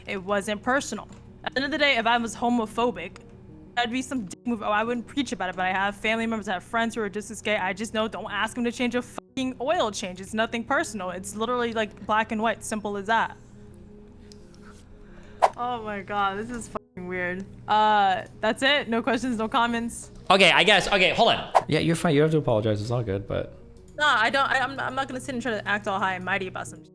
it wasn't personal. At the end of the day, if I was homophobic, that'd be some dick move. Oh, I wouldn't preach about it, but I have family members, I have friends who are just as gay. I just know don't ask them to change a fucking oil change. It's nothing personal. It's literally like black and white, simple as that. Oh my god, this is fucking weird. That's it? No questions, no comments? Okay, I guess. Okay, hold on. Yeah, you're fine. You don't have to apologize. It's all good, but... No, I don't. I'm not gonna sit and try to act all high and mighty about some shit.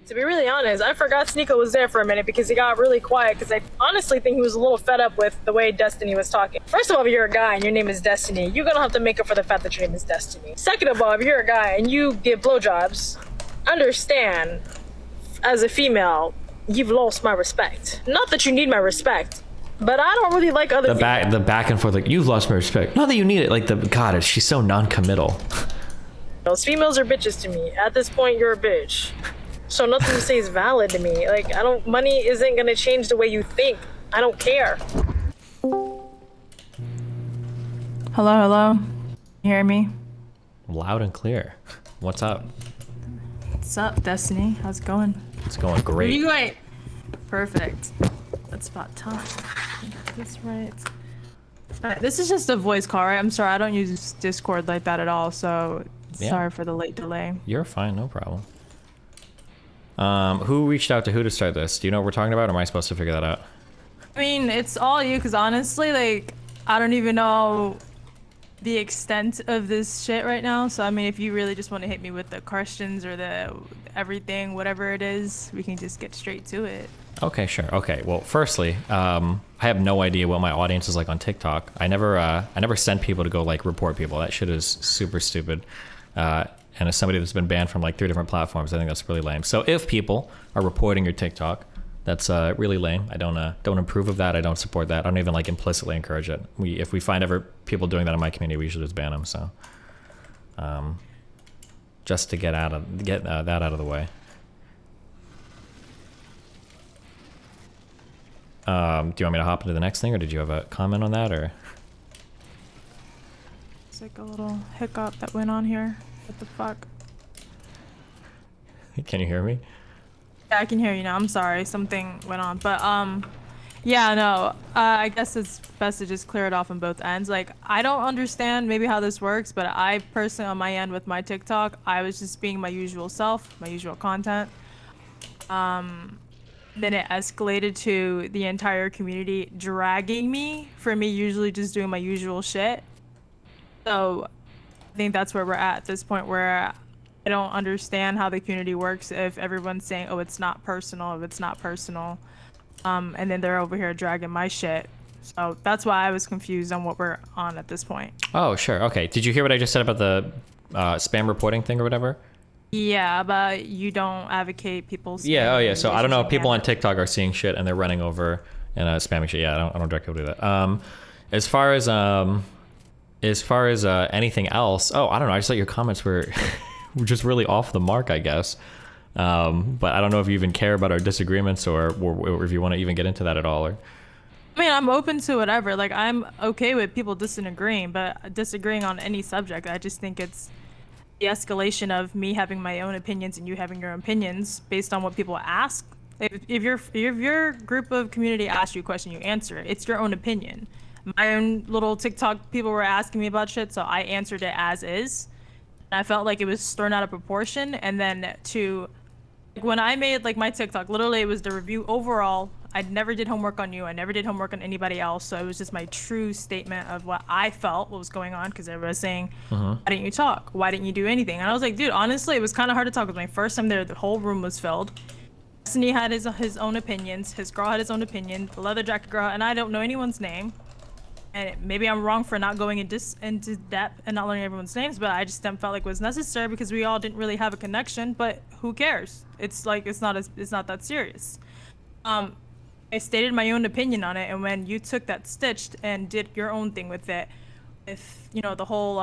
To be really honest, I forgot Sneeko was there for a minute because he got really quiet because I honestly think he was a little fed up with the way Destiny was talking. First of all, if you're a guy and your name is Destiny, you're gonna have to make up for the fact that your name is Destiny. Second of all, if you're a guy and you give blowjobs, understand, as a female, you've lost my respect. Not that you need my respect, but I don't really like other the back and forth, like, you've lost my respect. Not that you need it, like, God, she's so non-committal. Those females are bitches to me. At this point, you're a bitch. So nothing you say is valid to me. Like, money isn't gonna change the way you think. I don't care. Hello? You hear me? Loud and clear. What's up? What's up, Destiny? How's it going? It's going great. You right. Perfect. That's about time. That's right. Alright, this is just a voice call, right? I'm sorry, I don't use Discord like that at all, so sorry for the late delay. You're fine, no problem. Who reached out to who to start this? Do you know what we're talking about, or am I supposed to figure that out? I mean, it's all you, because honestly, like, I don't even know the extent of this shit right now. So, I mean, if you really just want to hit me with the questions or the everything, whatever it is, we can just get straight to it. Okay, sure. Okay, well, firstly, I have no idea what my audience is like on TikTok. I never send people to go, like, report people. That shit is super stupid. And as somebody that's been banned from like 3 different platforms, I think that's really lame. So if people are reporting your TikTok, that's really lame. I don't approve of that. I don't support that. I don't even like implicitly encourage it. If we find ever people doing that in my community, we should just ban them. So, just to get that out of the way. Do you want me to hop into the next thing, or did you have a comment on that, or? It's like a little hiccup that went on here. What the fuck? Can you hear me? Yeah, I can hear you now. I'm sorry, something went on. But yeah, no, I guess it's best to just clear it off on both ends. Like, I don't understand maybe how this works, but I personally, on my end with my TikTok, I was just being my usual self, my usual content. Then it escalated to the entire community dragging me for me usually just doing my usual shit. So I think that's where we're at this point, where I don't understand how the community works if everyone's saying, oh, it's not personal, if it's not personal, and then they're over here dragging my shit. So that's why I was confused on what we're on at this point. Oh, sure. Okay. Did you hear what I just said about the spam reporting thing or whatever? Yeah, but you don't advocate people's... Yeah, oh yeah. So I don't know if people on TikTok are seeing shit and they're running over and spamming shit. Yeah, I don't direct people to do that. As far as anything else, I don't know. I just thought your comments were just really off the mark, I guess. But I don't know if you even care about our disagreements or if you want to even get into that at all. Or... I mean, I'm open to whatever. Like, I'm okay with people disagreeing, but disagreeing on any subject. I just think it's the escalation of me having my own opinions and you having your opinions based on what people ask. If your group of community asks you a question, you answer it. It's your own opinion. My own little TikTok people were asking me about shit, so I answered it as is. And I felt like it was thrown out of proportion. And then when I made like my TikTok, literally it was the review overall. I never did homework on you. I never did homework on anybody else. So it was just my true statement of what I felt, what was going on, because everybody was saying, why didn't you talk? Why didn't you do anything? And I was like, dude, honestly, it was kind of hard to talk. It was my first time there. The whole room was filled. Destiny had his own opinions. His girl had his own opinion. The leather jacket girl, and I don't know anyone's name. And maybe I'm wrong for not going into depth and not learning everyone's names, but I just felt like it was necessary because we all didn't really have a connection. But who cares? It's like it's not that serious. I stated my own opinion on it, and when you took that stitched and did your own thing with it, if you know the whole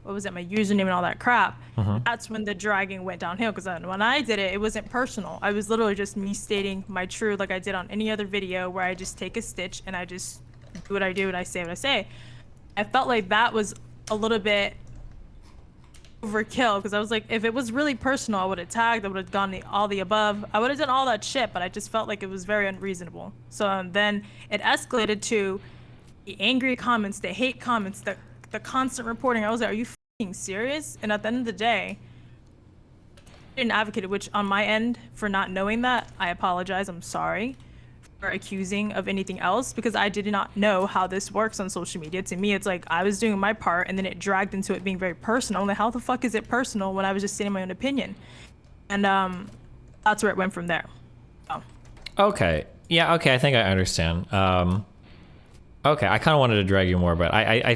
what was it, my username and all that crap, that's when the dragging went downhill. Because when I did it, it wasn't personal. I was literally just me stating my truth, like I did on any other video, where I just take a stitch and I just do what I do and I say what I say. I felt like that was a little bit overkill because I was like, if it was really personal, I would have tagged, I would have gone all the above, I would have done all that shit, but I just felt like it was very unreasonable. So then it escalated to the angry comments, the hate comments, the constant reporting. I was like, are you fucking serious? And at the end of the day, I didn't advocate it, which on my end, for not knowing that, I apologize. I'm sorry for accusing of anything else because I did not know how this works on social media. To me, it's like I was doing my part and then it dragged into it being very personal. I'm like, how the fuck is it personal when I was just stating my own opinion? And that's where it went from there. So. Okay. Yeah. Okay. I think I understand. Okay. I kind of wanted to drag you more, but I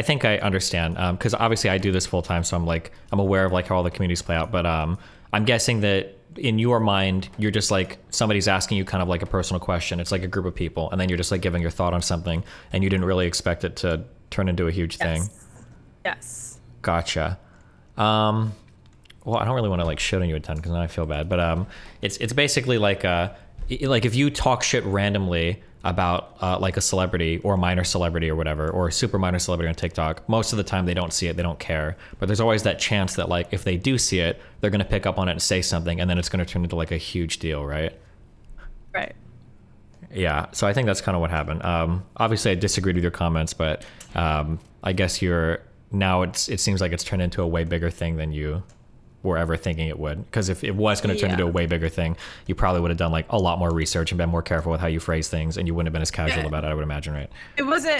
think I understand. Because obviously I do this full time, so I'm aware of like how all the communities play out. But I'm guessing that in your mind, you're just like somebody's asking you kind of like a personal question. It's like a group of people, and then you're just like giving your thought on something, and you didn't really expect it to turn into a huge thing. Yes. Gotcha. Well, I don't really want to like shit on you a ton because now I feel bad. But it's basically like if you talk shit randomly about like a celebrity or a minor celebrity or whatever, or a super minor celebrity on TikTok, most of the time they don't see it, they don't care. But there's always that chance that like if they do see it, they're gonna pick up on it and say something, and then it's gonna turn into like a huge deal, right? Right. Yeah. So I think that's kind of what happened. Obviously, I disagreed with your comments, but I guess it seems like it's turned into a way bigger thing than you were ever thinking it would. Because if it was going to turn into a way bigger thing, you probably would have done like a lot more research and been more careful with how you phrase things, and you wouldn't have been as casual about it, I would imagine, right?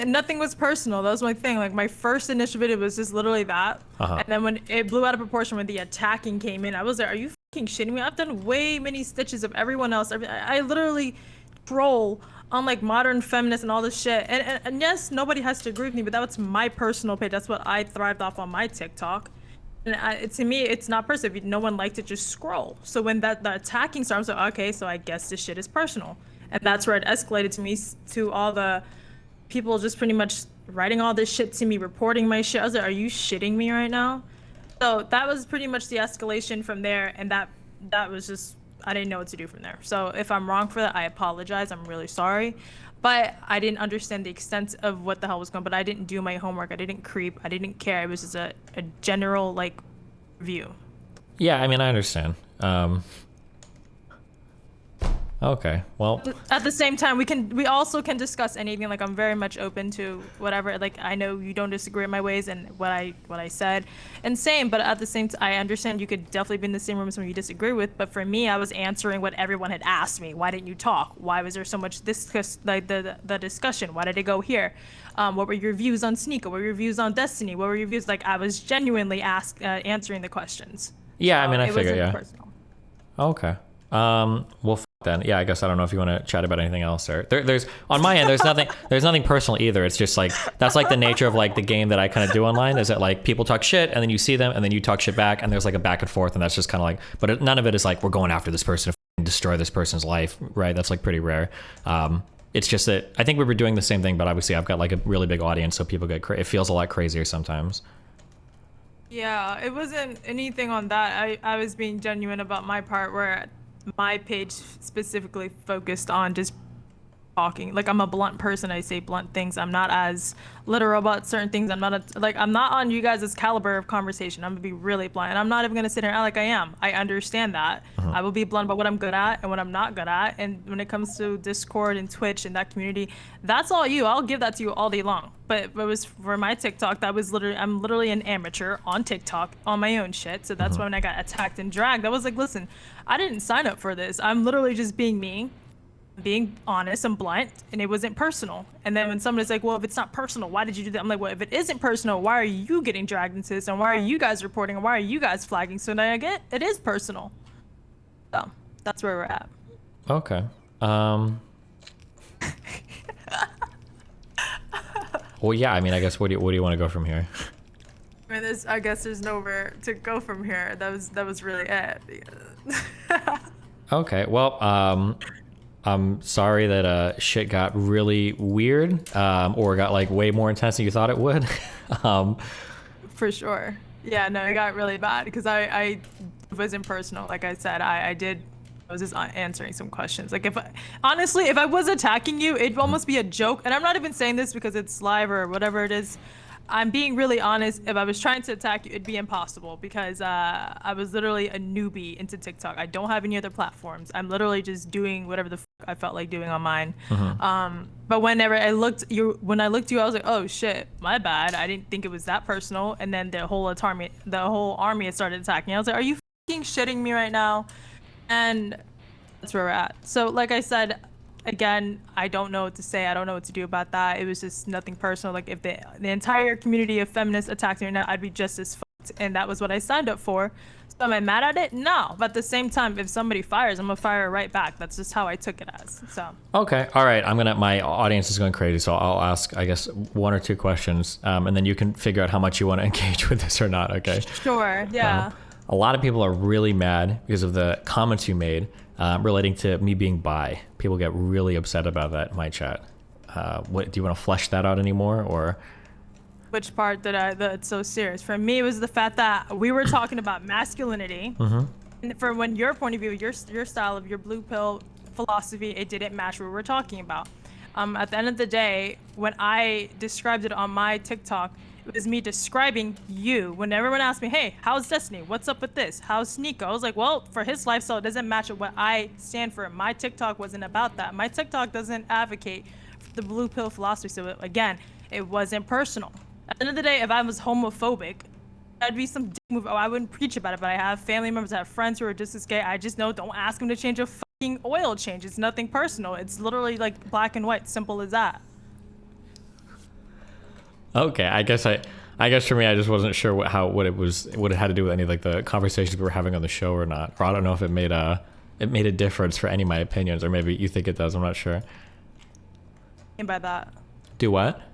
Nothing was personal. That was my thing. Like my first initial video was just literally that. And then when it blew out of proportion when the attacking came in, I was like, are you fucking shitting me? I've done way many stitches of everyone else. I literally troll on like modern feminists and all this shit. And yes, nobody has to agree with me, but that was my personal page. That's what I thrived off on my TikTok. And to me, it's not personal. If no one liked it, just scroll. So when the attacking started, I was like, okay, so I guess this shit is personal. And that's where it escalated to me, to all the people just pretty much writing all this shit to me, reporting my shit. I was like, are you shitting me right now? So that was pretty much the escalation from there. And that was just, I didn't know what to do from there. So if I'm wrong for that, I apologize. I'm really sorry. But I didn't understand the extent of what the hell was going on. But I didn't do my homework. I didn't creep. I didn't care. It was just a general, like, view. Yeah, I mean, I understand. Okay, well. At the same time, we also can discuss anything. Like, I'm very much open to whatever. Like, I know you don't disagree with my ways and what I said, and same. But at the same time, I understand you could definitely be in the same room as someone you disagree with. But for me, I was answering what everyone had asked me. Why didn't you talk? Why was there so much like the discussion? Why did it go here? What were your views on Sneaker? What were your views on Destiny? What were your views? Like, I was genuinely answering the questions. Yeah, So I mean, I it figure, wasn't yeah. personal. Okay. Well, then, yeah, I guess I don't know if you want to chat about anything else, or there's on my end, there's nothing personal either. It's just like that's like the nature of like the game that I kind of do online, is that like people talk shit and then you see them and then you talk shit back, and there's like a back and forth, and that's just kind of like, but none of it is like we're going after this person to destroy this person's life, right? That's like pretty rare. It's just that I think we were doing the same thing, but obviously I've got like a really big audience, so people get it feels a lot crazier sometimes. Yeah, it wasn't anything on that. I was being genuine about my part, where my page specifically focused on just talking. Like, I'm a blunt person. I say blunt things. I'm not as literal about certain things. I'm not on you guys' caliber of conversation. I'm gonna be really blunt, and I'm not even gonna sit here and act like I am. I understand that. I will be blunt about what I'm good at and what I'm not good at. And when it comes to Discord and Twitch and that community, that's all you. I'll give that to you all day long. But it was for my TikTok. I'm literally an amateur on TikTok on my own shit. So that's when I got attacked and dragged. I was like, listen, I didn't sign up for this. I'm literally just being me, being honest and blunt, and it wasn't personal. And then when somebody's like, well, if it's not personal, why did you do that? I'm like, well, if it isn't personal, why are you getting dragged into this? And why are you guys reporting? And why are you guys flagging? So then I get it is personal. So that's where we're at. Okay. Well, yeah. I mean, I guess where do you want to go from here? I mean, I guess there's nowhere to go from here. That was really it. Okay. Well, I'm sorry that shit got really weird, or got like way more intense than you thought it would. For sure. Yeah, no, it got really bad because I wasn't personal. Like I said, I was just answering some questions. Like, honestly, if I was attacking you, it'd almost be a joke. And I'm not even saying this because it's live or whatever it is. I'm being really honest. If I was trying to attack you, it'd be impossible because I was literally a newbie into TikTok. I don't have any other platforms. I'm literally just doing whatever the I felt like doing on mine. But whenever when I looked at you, I was like, oh shit, my bad. I didn't think it was that personal. And then the whole army had started attacking. I was like, are you fucking shitting me right now? And that's where we're at. So, like I said, again, I don't know what to say. I don't know what to do about that. It was just nothing personal. Like if the entire community of feminists attacked me now, I'd be just as fucked. And that was what I signed up for. So am I mad at it? No. But at the same time, if somebody fires, I'm gonna fire right back. That's just how I took it as. So. Okay. All right. My audience is going crazy, so I'll ask, I guess, one or two questions, and then you can figure out how much you want to engage with this or not. Okay. Sure. Yeah. A lot of people are really mad because of the comments you made relating to me being bi. People get really upset about that in my chat. What do you want to flesh that out anymore, or? Which part that's so serious? For me, it was the fact that we were talking about masculinity. And from when your point of view, your style of your blue pill philosophy, it didn't match what we were talking about. At the end of the day, when I described it on my TikTok, it was me describing you. When everyone asked me, hey, how's Destiny? What's up with this? How's Nico? I was like, well, for his lifestyle, it doesn't match what I stand for. My TikTok wasn't about that. My TikTok doesn't advocate the blue pill philosophy. So again, it wasn't personal. At the end of the day, if I was homophobic, that'd be some dick move. Oh, I wouldn't preach about it, but I have family members, I have friends who are just as gay. I just know, don't ask them to change a fucking oil change. It's nothing personal. It's literally like black and white, simple as that. Okay, I guess for me, I just wasn't sure what it had to do with any of like the conversations we were having on the show or not. Or I don't know if it made a difference for any of my opinions, or maybe you think it does. I'm not sure. What do you mean by that? Do what? What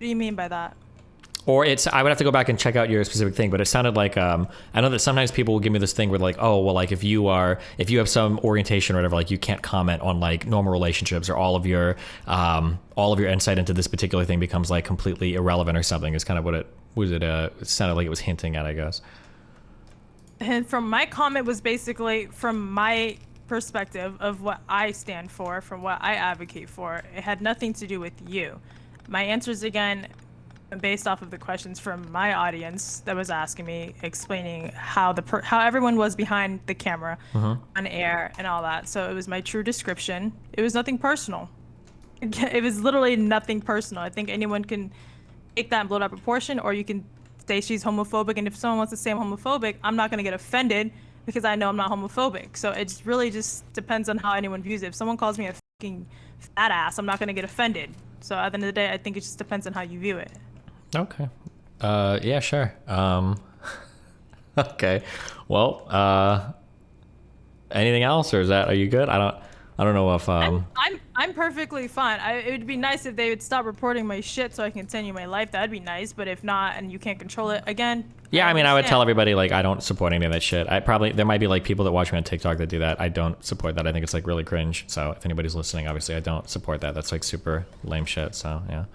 do you mean by that? Or I would have to go back and check out your specific thing, but it sounded like, I know that sometimes people will give me this thing where like, oh, well, like if you have some orientation or whatever, like you can't comment on like normal relationships, or all of your insight into this particular thing becomes like completely irrelevant or something, is kind of what it sounded like it was hinting at, I guess. And from my comment was basically from my perspective of what I stand for, from what I advocate for. It had nothing to do with you. My answers, again, based off of the questions from my audience that was asking me, explaining how everyone was behind the camera, on air and all that. So it was my true description. It was nothing personal. It was literally nothing personal. I think anyone can take that and blow it out of proportion, or you can say she's homophobic, and if someone wants to say I'm homophobic, I'm not gonna get offended because I know I'm not homophobic. So it really just depends on how anyone views it. If someone calls me a fucking fat ass, I'm not gonna get offended. So at the end of the day, I think it just depends on how you view it. Okay. Yeah, sure. Okay. Well, anything else, or are you good? I don't know if I'm perfectly fine. It would be nice if they would stop reporting my shit so I can continue my life. That'd be nice. But if not, and you can't control it, again. Yeah, I mean, I would tell everybody like I don't support any of that shit. There might be like people that watch me on TikTok that do that. I don't support that. I think it's like really cringe. So if anybody's listening, obviously I don't support that. That's like super lame shit. So yeah.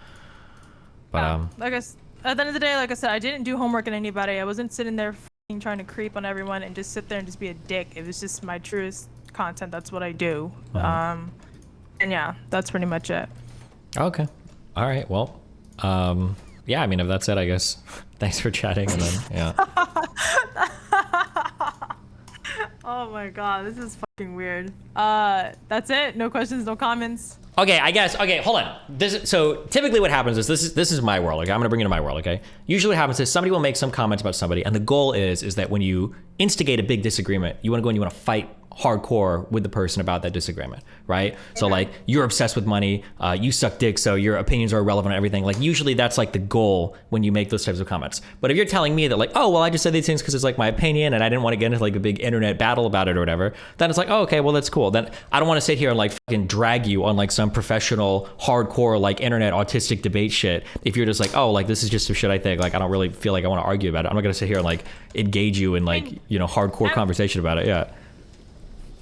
But like at the end of the day, like I said, I didn't do homework on anybody. I wasn't sitting there trying to creep on everyone and just sit there and just be a dick. It was just my truest content. That's what I do. And yeah, that's pretty much it. Okay. All right. Well, yeah, I mean, if that's it, I guess thanks for chatting, and then yeah. Oh my god, this is fucking weird. That's it? No questions, no comments? Okay, I guess. Okay, hold on. So typically what happens is this is my world. Okay, I'm gonna bring it to my world. Okay, usually what happens is somebody will make some comments about somebody, and the goal is that when you instigate a big disagreement, you want to go and you want to fight hardcore with the person about that disagreement, right? So like, you're obsessed with money, you suck dick, so your opinions are irrelevant and everything. Like, usually that's like the goal when you make those types of comments. But if you're telling me that like, oh, well, I just said these things because it's like my opinion and I didn't want to get into like a big internet battle about it or whatever, then it's like, oh, okay, well, that's cool. Then I don't want to sit here and like fucking drag you on like some professional hardcore like internet autistic debate shit. If you're just like, oh, like this is just some shit I think, like I don't really feel like I want to argue about it. I'm not gonna sit here and like engage you in like, you know, hardcore conversation about it. Yeah.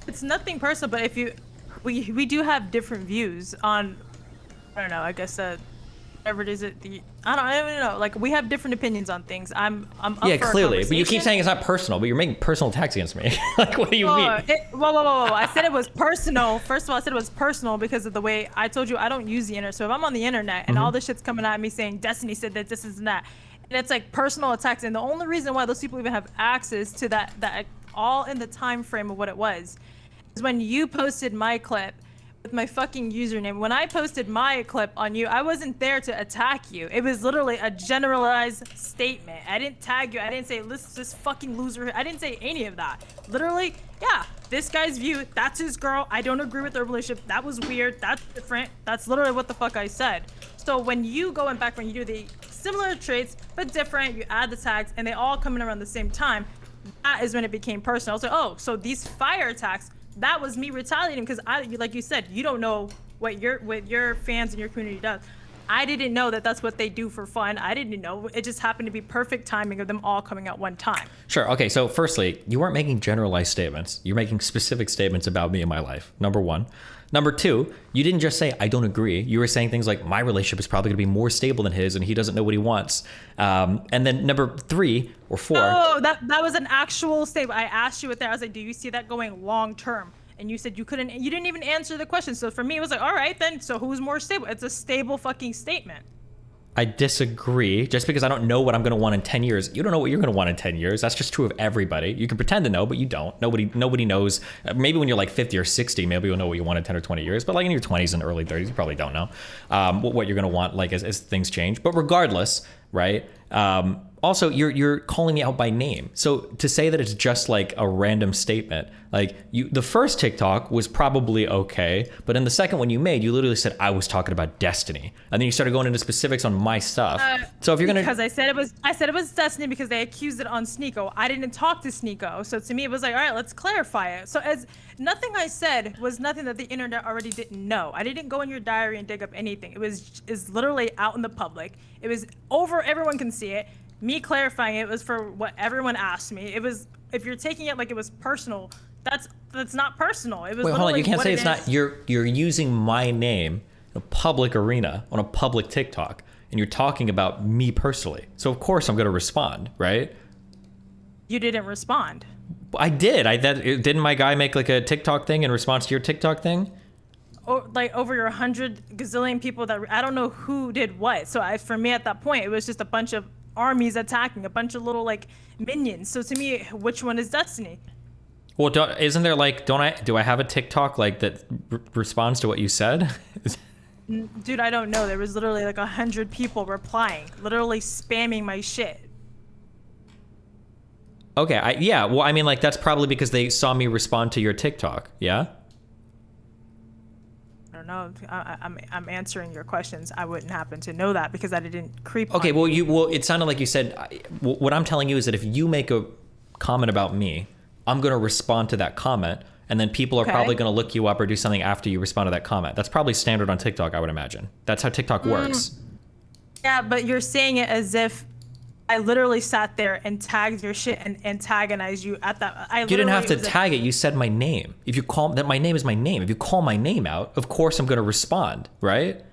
It's nothing personal, but if we do have different views on, I don't know, I guess whatever it is I don't even know. Like we have different opinions on things. I'm up Yeah, for a clearly. But you keep conversation. saying it's not personal, but you're making personal attacks against me. Like, what do you Whoa, mean? whoa. I said it was personal. First of all, I said it was personal because of the way I told you I don't use the internet. So if I'm on the internet and all this shit's coming at me saying Destiny said that this is and that, and it's like personal attacks, and the only reason why those people even have access to that all in the time frame of what it was is when you posted my clip with my fucking username. When I posted my clip on you, I wasn't there to attack you. It was literally a generalized statement. I didn't tag you. I didn't say, listen, this fucking loser. I didn't say any of that. Literally, yeah, this guy's view, that's his girl. I don't agree with their relationship. That was weird. That's different. That's literally what the fuck I said. So when you go back, when you do the similar traits, but different, you add the tags, and they all come in around the same time, that is when it became personal. I was like, oh, so these fire attacks, that was me retaliating because like you said, you don't know what your fans and your community does. I didn't know that that's what they do for fun. I didn't know. It just happened to be perfect timing of them all coming at one time. Sure. Okay. So firstly, you weren't making generalized statements. You're making specific statements about me and my life. Number one. Number two, you didn't just say, I don't agree. You were saying things like, my relationship is probably going to be more stable than his and he doesn't know what he wants. And then number three or four. Oh, that was an actual statement. I asked you it there. I was like, do you see that going long term? And you said you couldn't. You didn't even answer the question. So for me, it was like, all right, then. So who's more stable? It's a stable fucking statement. I disagree. Just because I don't know what I'm going to want in 10 years, you don't know what you're going to want in 10 years. That's just true of everybody. You can pretend to know, but you don't. Nobody knows. Maybe when you're like 50 or 60, maybe you'll know what you want in 10 or 20 years. But like in your 20s and early 30s, you probably don't know what you're going to want like as things change. But regardless, right? Also, you're calling me out by name. So to say that it's just like a random statement, like the first TikTok was probably okay, but in the second one you made, you literally said I was talking about Destiny, and then you started going into specifics on my stuff. So if you're gonna, because I said it was Destiny because they accused it on Sneeko. I didn't talk to Sneeko, so to me it was like, all right, let's clarify it. So as nothing I said was nothing that the internet already didn't know. I didn't go in your diary and dig up anything. Is literally out in the public. It was over. Everyone can see it. Me clarifying it was for what everyone asked me. It was, if you're taking it like it was personal, that's not personal. It was. Wait, hold on. You can't what say it it's is. not. You're using my name in a public arena on a public TikTok, and you're talking about me personally. So of course I'm going to respond, right? You didn't respond. I did. Didn't my guy make like a TikTok thing in response to your TikTok thing? Or like over your 100 gazillion people that I don't know who did what. So for me at that point, it was just a bunch of armies attacking, a bunch of little like minions. So to me, which one is Destiny? Well, isn't there like, do I have a TikTok like that responds to what you said? Dude, I don't know. There was literally like 100 people replying, literally spamming my shit. Okay, yeah. Well, I mean, like that's probably because they saw me respond to your TikTok. Yeah. I don't know. I'm answering your questions. I wouldn't happen to know that because I didn't creep. Okay. on Well, you. it sounded like you said. What I'm telling you is that if you make a comment about me, I'm going to respond to that comment, and then people are probably going to look you up or do something after you respond to that comment. That's probably standard on TikTok, I would imagine. That's how TikTok works. Yeah, but you're saying it as if I literally sat there and tagged your shit and antagonized you at that. You didn't have to tag it. You said my name. If you call that, my name is my name. If you call my name out, of course I'm going to respond, right?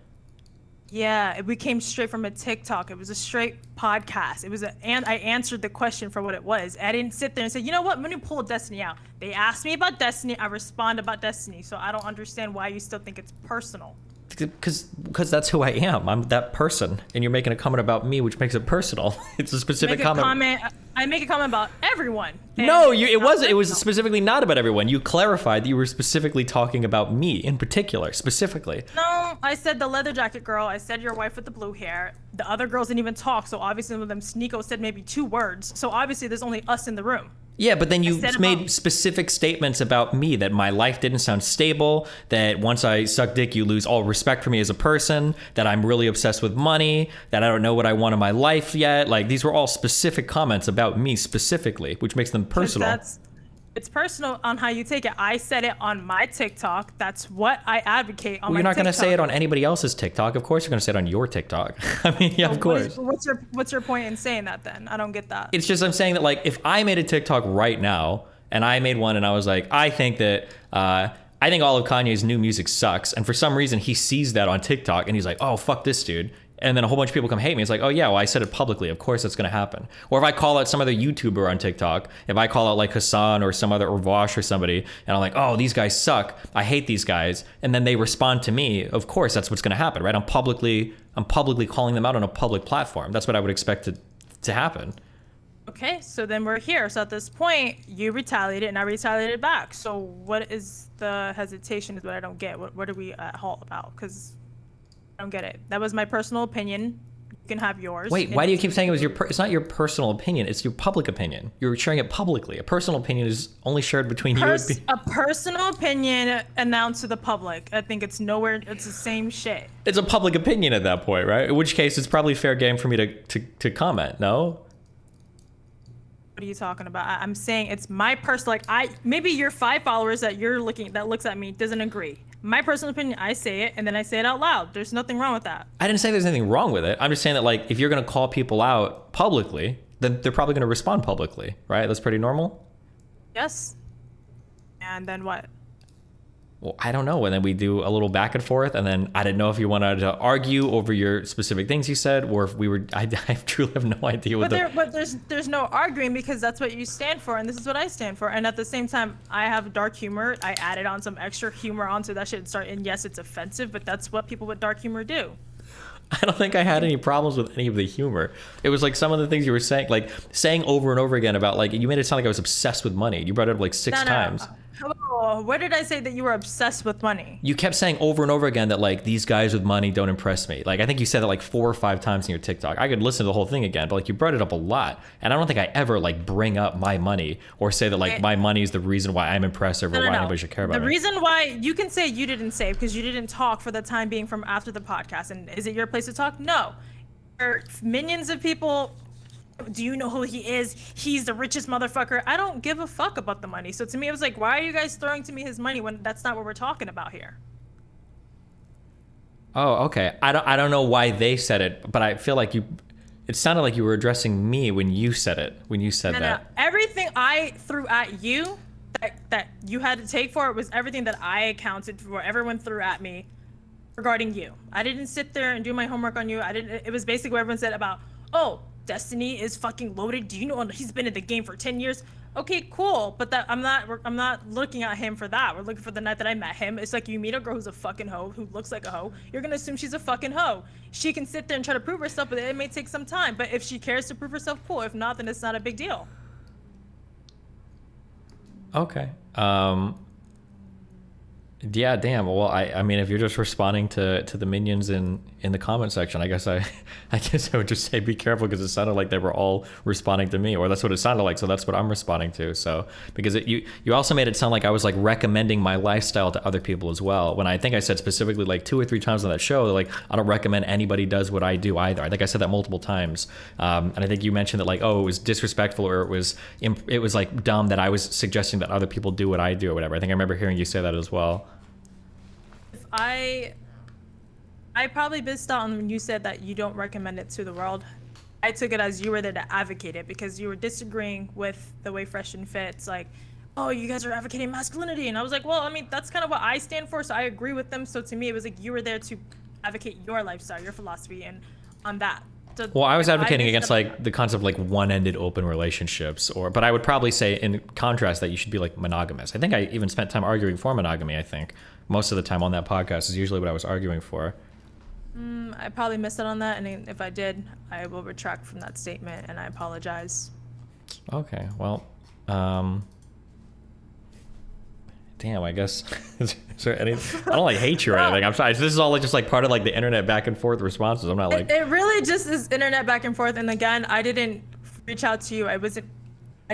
Yeah, we came straight from a TikTok. It was a straight podcast. It was and I answered the question for what it was. I didn't sit there and say, you know what, I'm gonna pull Destiny out. They asked me about Destiny. I respond about Destiny. So I don't understand why you still think it's personal. Because that's who I am. I'm that person, and you're making a comment about me, which makes it personal. It's a specific comment. I make a comment about everyone. No, it wasn't. It was specifically not about everyone. You clarified that you were specifically talking about me in particular, specifically. No, I said the leather jacket girl. I said your wife with the blue hair. The other girls didn't even talk. So obviously, one of them, Sneeko, said maybe 2 words. So obviously, there's only us in the room. Yeah, but then you made specific statements about me, that my life didn't sound stable, that once I suck dick, you lose all respect for me as a person, that I'm really obsessed with money, that I don't know what I want in my life yet. Like, these were all specific comments about me specifically, which makes them personal. It's personal on how you take it. I said it on my TikTok. That's what I advocate on my TikTok. You're not going to say it on anybody else's TikTok. Of course you're going to say it on your TikTok. I mean, yeah, of course. What's your point in saying that then? I don't get that. It's just I'm saying that, like, if I made a TikTok right now and I made one and I was like, I think that I think all of Kanye's new music sucks, and for some reason he sees that on TikTok and he's like, oh, fuck this dude. and then a whole bunch of people come hate me. It's like, oh yeah, well I said it publicly. Of course that's gonna happen. Or if I call out some other YouTuber on TikTok, if I call out like Hassan or some other or Vosh or somebody, and I'm like, oh these guys suck, I hate these guys, and then they respond to me. Of course that's what's gonna happen, right? I'm publicly calling them out on a public platform. That's what I would expect to happen. Okay, so then we're here. So at this point, you retaliated and I retaliated back. So what is the hesitation is what I don't get. What are we at halt about? Because I don't get it. That was my personal opinion. You can have yours. Wait, why do you keep saying it was your it's not your personal opinion, it's your public opinion. You're sharing it publicly. A personal opinion is only shared between you and a personal opinion announced to the public. I think it's nowhere, it's the same shit. It's a public opinion at that point, right? In which case it's probably fair game for me to comment, no? What are you talking about? I'm saying it's my personal, maybe your 5 followers that looks at me doesn't agree. My personal opinion, I say it and then I say it out loud. There's nothing wrong with that. I didn't say there's anything wrong with it. I'm just saying that like if you're gonna call people out publicly, then they're probably gonna respond publicly, right? That's pretty normal. Yes. And then what? Well, I don't know. And then we do a little back and forth, and then I didn't know if you wanted to argue over your specific things you said, or if we were. I truly have no idea what. But there's no arguing because that's what you stand for, and this is what I stand for. And at the same time, I have dark humor. I added on some extra humor onto that shit. And yes, it's offensive, but that's what people with dark humor do. I don't think I had any problems with any of the humor. It was like some of the things you were saying, like saying over and over again about like you made it sound like I was obsessed with money. You brought it up like 6 times. Hello, where did I say that you were obsessed with money? You kept saying over and over again that like these guys with money don't impress me. Like I think you said that like 4 or 5 times in your TikTok. I could listen to the whole thing again, but like you brought it up a lot. And I don't think I ever like bring up my money or say that like my money is the reason why I'm impressed or why anybody should care about me. The reason why you can say you didn't say because you didn't talk for the time being from after the podcast. And is it your place to talk? No. There are millions of people. Do you know who he is? He's the richest motherfucker. I don't give a fuck about the money. So to me, it was like, why are you guys throwing to me his money when that's not what we're talking about here? Oh, okay. I don't know why they said it, but I feel like it sounded like you were addressing me when you said it, when you said that. No. Everything I threw at you that you had to take for it was everything that I accounted for. Everyone threw at me regarding you. I didn't sit there and do my homework on you. It was basically what everyone said about, oh, Destiny is fucking loaded. Do you know he's been in the game for 10 years? Okay, cool. But that I'm not looking at him for that. We're looking for the night that I met him. It's like you meet a girl who's a fucking hoe, who looks like a hoe. You're gonna assume she's a fucking hoe. She can sit there and try to prove herself, but it may take some time. But if she cares to prove herself, cool. If not, then it's not a big deal. Okay. Yeah, damn. Well, I mean, if you're just responding to the minions in the comment section, I guess I would just say be careful because it sounded like they were all responding to me, or that's what it sounded like. So that's what I'm responding to. So because you also made it sound like I was like recommending my lifestyle to other people as well. When I think I said specifically like 2 or 3 times on that show, like I don't recommend anybody does what I do either. I think I said that multiple times, and I think you mentioned that like, oh, it was disrespectful or it was like dumb that I was suggesting that other people do what I do or whatever. I think I remember hearing you say that as well. I probably missed out on when you said that you don't recommend it to the world. I took it as you were there to advocate it because you were disagreeing with the way Fresh and Fit's like, oh, you guys are advocating masculinity. And I was like, well, I mean, that's kind of what I stand for. So I agree with them. So to me, it was like you were there to advocate your lifestyle, your philosophy, and on that. So well, I was advocating against like the concept of like one-ended open relationships, but I would probably say in contrast that you should be like monogamous. I think I even spent time arguing for monogamy. I think most of the time on that podcast is usually what I was arguing for. I probably missed out on that, and if I did, I will retract from that statement, and I apologize. Okay, well, damn, I guess is there any? I don't like hate you or anything. I'm sorry. This is all like just like part of like the internet back and forth responses. I'm not like. It really just is internet back and forth. And again, I didn't reach out to you. I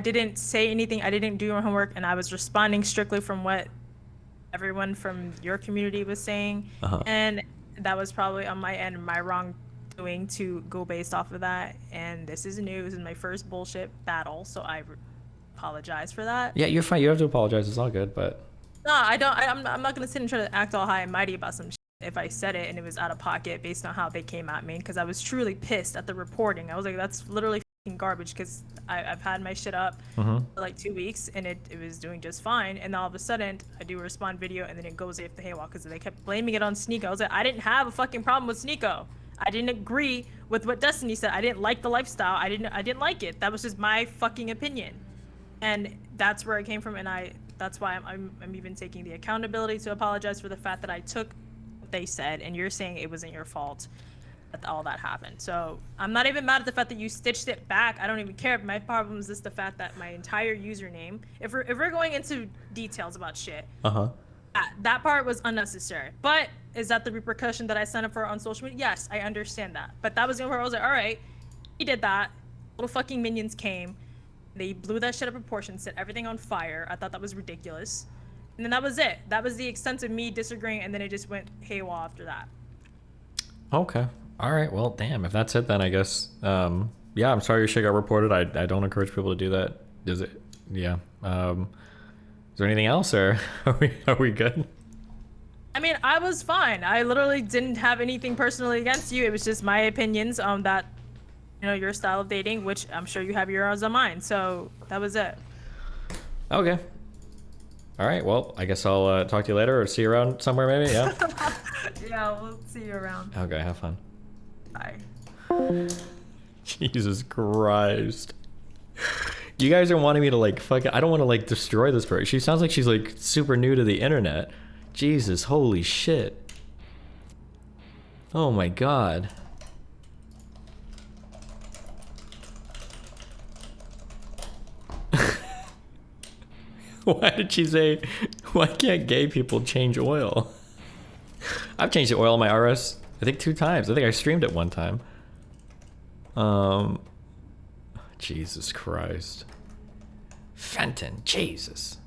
didn't say anything. I didn't do my homework, and I was responding strictly from what everyone from your community was saying, and that was probably on my end, my wrongdoing to go based off of that. And this is new. This is my first bullshit battle, so I apologize for that. Yeah, you're fine. You don't have to apologize. It's all good, but. No, I don't. I'm not gonna sit and try to act all high and mighty about some shit if I said it and it was out of pocket based on how they came at me, because I was truly pissed at the reporting. I was like, that's literally fucking garbage, because I've had my shit up for like 2 weeks and it was doing just fine, and all of a sudden I do a respond video and then it goes off the haywire because they kept blaming it on Sneeko. I was like, I didn't have a fucking problem with Sneeko. I didn't agree with what Destiny said. I didn't like the lifestyle. I didn't like it. That was just my fucking opinion. And that's where it came from, and that's why I'm even taking the accountability to apologize for the fact that I took what they said, and you're saying it wasn't your fault that all that happened. So I'm not even mad at the fact that you stitched it back. I don't even care. My problem is just the fact that my entire username, if we're going into details about shit, that part was unnecessary. But is that the repercussion that I signed up for on social media? Yes, I understand that. But that was the only part I was like, all right, he did that. Little fucking minions came. They blew that shit out of proportion, set everything on fire. I thought that was ridiculous. And then that was it. That was the extent of me disagreeing, and then it just went haywire after that. Okay. All right. Well, damn. If that's it, then I guess. Yeah, I'm sorry your shit got reported. I don't encourage people to do that. Is it? Yeah. Is there anything else, or are we good? I mean, I was fine. I literally didn't have anything personally against you. It was just my opinions on that, your style of dating, which I'm sure you have yours on mine. So that was it. Okay. All right. Well, I guess I'll talk to you later or see you around somewhere maybe. Yeah. Yeah, we'll see you around. Okay. Have fun. Bye. Jesus Christ. You guys are wanting me to I don't want to destroy this person. She sounds like she's super new to the internet. Jesus, holy shit. Oh my god. Why did she say, why can't gay people change oil? I've changed the oil in my RS, I think 2 times. I think I streamed it 1 time. Jesus Christ. Fenton, Jesus.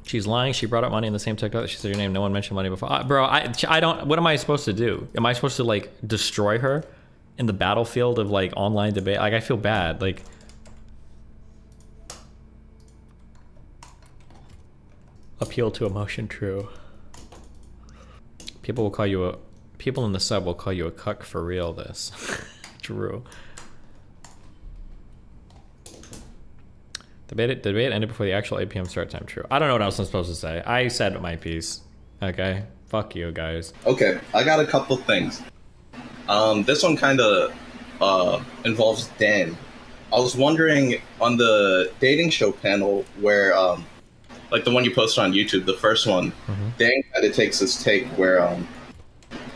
She's lying. She brought up money in the same TikTok. She said your name. No one mentioned money before. Bro, I don't. What am I supposed to do? Am I supposed to destroy her in the battlefield of online debate? I feel bad. Appeal to emotion. True. People in the sub will call you a cuck for real. This. True. The debate ended before the actual 8 p.m. start time. True. I don't know what else I'm supposed to say. I said my piece. Okay. Fuck you guys. Okay, I got a couple things. This one kind of involves Dan. I was wondering on the dating show panel where, the one you posted on YouTube, the first one, Dan kind of takes this take where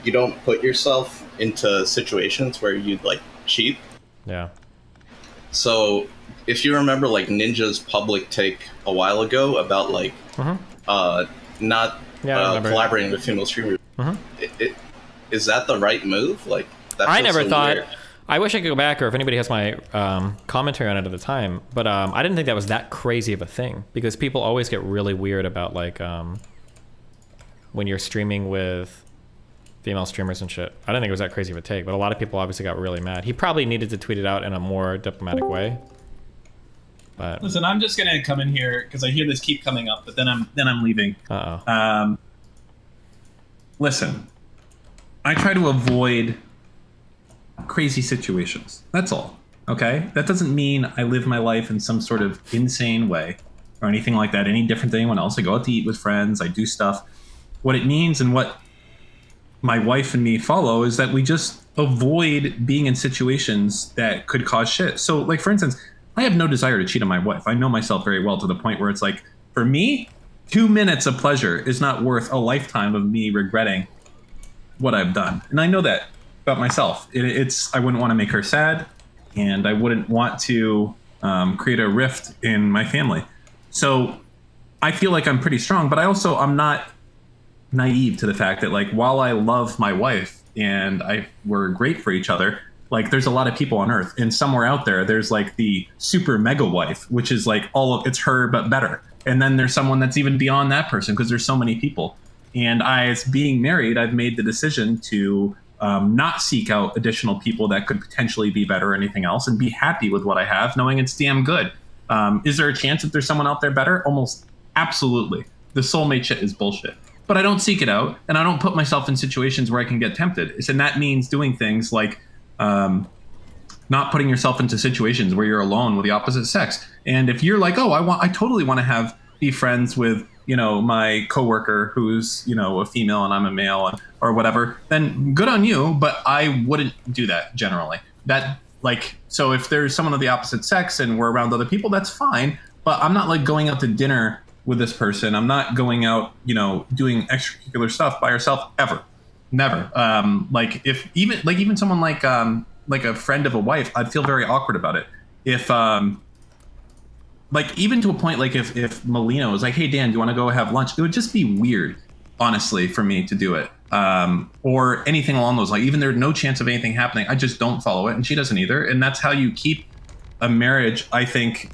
you don't put yourself into situations where you'd cheat. Yeah. So if you remember Ninja's public take a while ago about not collaborating with female streamers, is that the right move? That I never thought. Weird. I wish I could go back, or if anybody has my commentary on it at the time, but I didn't think that was that crazy of a thing, because people always get really weird about when you're streaming with female streamers and shit. I didn't think it was that crazy of a take, but a lot of people obviously got really mad. He probably needed to tweet it out in a more diplomatic way. But listen, I'm just gonna come in here because I hear this keep coming up, but then I'm leaving. Listen, I try to avoid crazy situations. That's all. Okay? That doesn't mean I live my life in some sort of insane way or anything like that, any different than anyone else. I go out to eat with friends, I do stuff. What it means and what my wife and me follow is that we just avoid being in situations that could cause shit. So, for instance, I have no desire to cheat on my wife. I know myself very well to the point where it's for me, 2 minutes of pleasure is not worth a lifetime of me regretting what I've done. And I know that about myself. I wouldn't want to make her sad, and I wouldn't want to create a rift in my family. So I feel like I'm pretty strong, but I'm not naive to the fact that while I love my wife and we're great for each other, there's a lot of people on earth, and somewhere out there there's the super mega wife, which is it's her but better, and then there's someone that's even beyond that person, because there's so many people. And as being married, I've made the decision to not seek out additional people that could potentially be better or anything else, and be happy with what I have, knowing it's damn good. Is there a chance that there's someone out there better? Almost absolutely. The soulmate shit is bullshit. But I don't seek it out, and I don't put myself in situations where I can get tempted. And that means doing things like not putting yourself into situations where you're alone with the opposite sex. And if you're I totally want to have be friends with, my coworker who's, a female and I'm a male or whatever, then good on you. But I wouldn't do that generally. So if there's someone of the opposite sex and we're around other people, that's fine. But I'm not like going out to dinner with this person. I'm not going out, doing extracurricular stuff by yourself ever. Never. Even someone like a friend of a wife, I'd feel very awkward about it. If even to a point, like if Melina was like, hey Dan, do you want to go have lunch? It would just be weird, honestly, for me to do it. Or anything along those lines. Even there's no chance of anything happening, I just don't follow it, and she doesn't either. And that's how you keep a marriage, I think,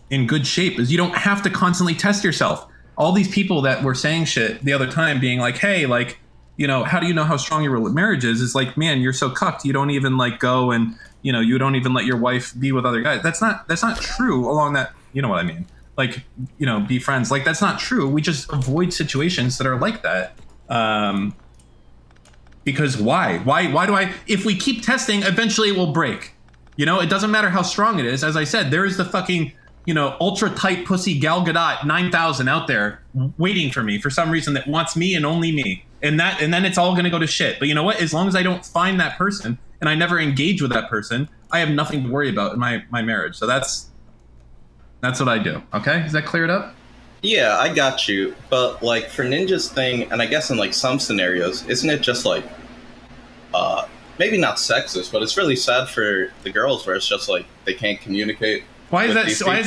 in good shape, is you don't have to constantly test yourself. All these people that were saying shit the other time, being like, hey, like, how do you know how strong your marriage is? It's like, man, you're so cucked. You don't even like go and, you don't even let your wife be with other guys. That's not true along that, you know what I mean? Like, be friends. Like, that's not true. We just avoid situations that are like that. Because why do if we keep testing, eventually it will break. It doesn't matter how strong it is. As I said, there is the fucking, ultra tight pussy Gal Gadot 9000 out there waiting for me for some reason that wants me and only me. And then it's all going to go to shit. But you know what? As long as I don't find that person and I never engage with that person, I have nothing to worry about in my marriage. So that's what I do. Okay? Is that cleared up? Yeah, I got you. But like for Ninja's thing, and I guess in like some scenarios, isn't it just like, maybe not sexist, but it's really sad for the girls where it's just like they can't communicate. Why is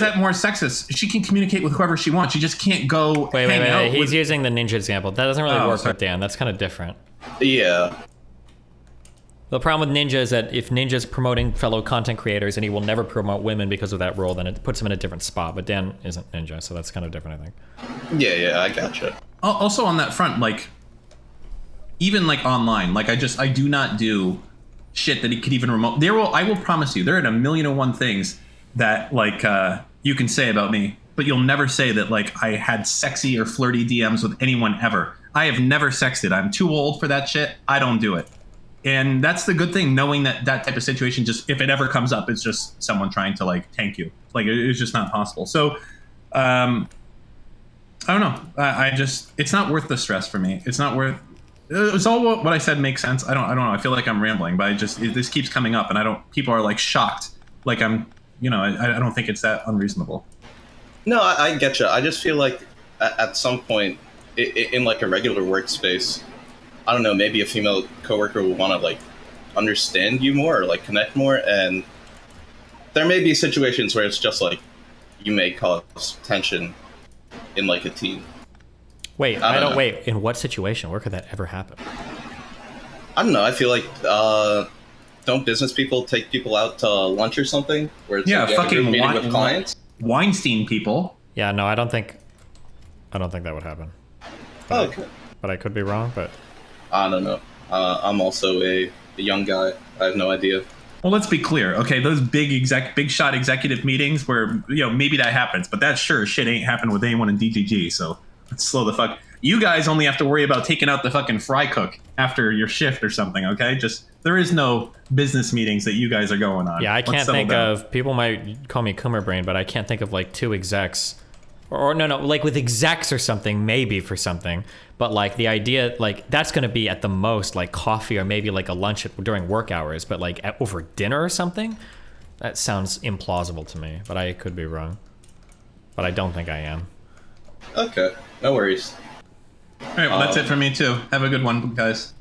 that more sexist? She can communicate with whoever she wants. She just can't go hang out. He's using the ninja example. That doesn't really work with Dan. That's kind of different. Yeah. The problem with Ninja is that if Ninja's promoting fellow content creators and he will never promote women because of that role, then it puts him in a different spot. But Dan isn't Ninja, so that's kind of different, I think. Yeah, I gotcha. Also on that front, like, even like online, like I do not do shit that he could even remote. I will promise you, there are a million and one things that like you can say about me, but you'll never say that like I had sexy or flirty DMs with anyone ever. I have never sexted. I'm too old for that shit. I don't do it. And that's the good thing, knowing that type of situation, just if it ever comes up, it's just someone trying to like tank you. Like it's just not possible. So I don't know. It's not worth the stress for me. It's not worth. It's all what I said makes sense. I don't know. I feel like I'm rambling, but this keeps coming up, and people are like shocked. Like I'm, I don't think it's that unreasonable. No, I get you. I just feel like at some point in like a regular workspace, I don't know, maybe a female coworker will want to like understand you more or like connect more, and there may be situations where it's just like you may cause tension in like a team. Wait, wait. In what situation? Where could that ever happen? I don't know. I feel like don't business people take people out to lunch or something? Where it's like fucking meeting with clients? Weinstein people. Yeah, no, I don't think that would happen. But Okay. But I could be wrong. But I don't know. I'm also a young guy. I have no idea. Well, let's be clear, okay? Those big shot executive meetings where maybe that happens, but that sure shit ain't happened with anyone in DGG. So let's slow the fuck. You guys only have to worry about taking out the fucking fry cook after your shift or something, okay? Just there is no business meetings that you guys are going on. yeah, I can't think of. People might call me Coomer Brain, but I can't think of like two execs, or no, like with execs or something, maybe for something. But like the idea, like that's gonna be at the most like coffee or maybe like a lunch during work hours. But like over dinner or something, that sounds implausible to me. But I could be wrong. But I don't think I am. Okay, no worries. All right, well, that's it for me too. Have a good one, guys.